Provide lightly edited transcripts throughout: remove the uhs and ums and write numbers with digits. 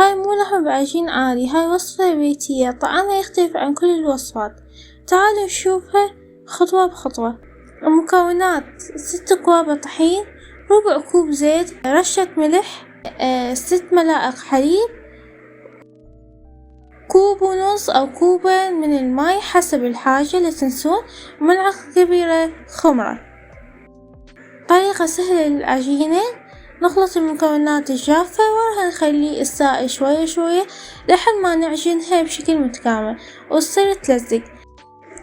هاي مو لحم بعجين عادي، هاي وصفة بيتية طعمها يختلف عن كل الوصفات. تعالوا نشوفها خطوة بخطوة. المكونات: 6 أكواب طحين، ربع كوب زيت، رشة ملح، 6 ملائق حليب، كوب ونص أو كوبين من الماء حسب الحاجة لا تنسون، ملعقة كبيرة خمرة. طريقة سهلة للعجينة: نخلط المكونات الجافة وراها نخلي السائل شوية شوية لحد ما نعجنها بشكل متكامل وتصير تلزق.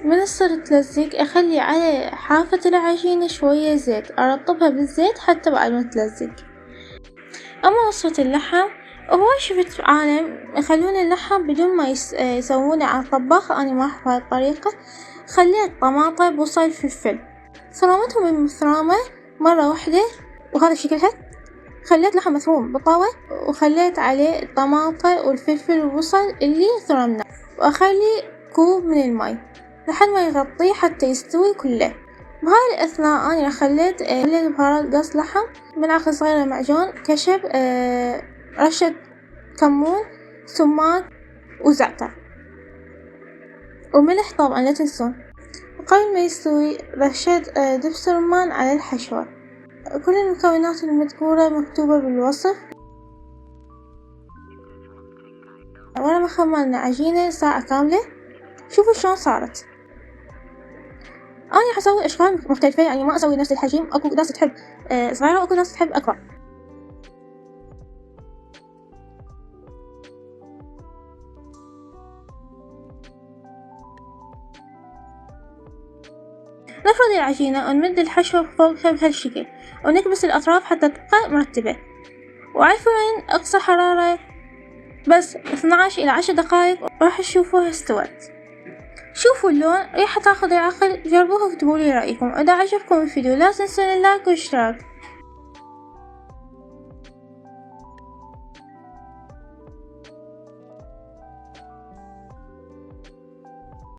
من تصير تلزق أخلي على حافة العجينة شوية زيت، أرطبها بالزيت حتى بعد ما تلزق. أما وصفة اللحم، هواي شفت عالم يخلون اللحم بدون ما يسوونه على الطباخ، أنا ما أحب هاي الطريقة. خليت طماطم بصل فلفل، فرمتهم بالمفرمة مرة واحدة وهذا شكلها. خليت لحم مفروم بطاوة وخليت عليه الطماطم والفلفل والبصل اللي ثرمناه، وأخلي كوب من الماء لحد ما يغطيه حتى يستوي كله. بهاي الأثناء أنا خليت بهارات قص لحم، ملعقة صغيرة معجون كشب، رشة كمون، سماق وزعتر وملح طبعا لا تنسون. وقبل ما يستوي رشيت دبس رمان على الحشوة. كل المكونات المذكورة مكتوبة بالوصف. وانا ما خمرنا عجينة ساعة كاملة. شوفوا شلون صارت. أنا حسوي أشكال مختلفة، يعني ما أسوي نفس الحجم، أكو ناس تحب صغيرة وأكو ناس تحب أكبر. نفرد العجينة ونمد الحشوة فوقها بهالشكل ونكبس الأطراف حتى تبقى مرتبة. وعلى الفرن أقصى حرارة بس 12 إلى 10 دقائق راح تشوفوها استوت. شوفوا اللون، ريحة تاخذ العقل. جربوها واكتبوا لي رأيكم. إذا عجبكم الفيديو لا تنسون اللايك والاشتراك.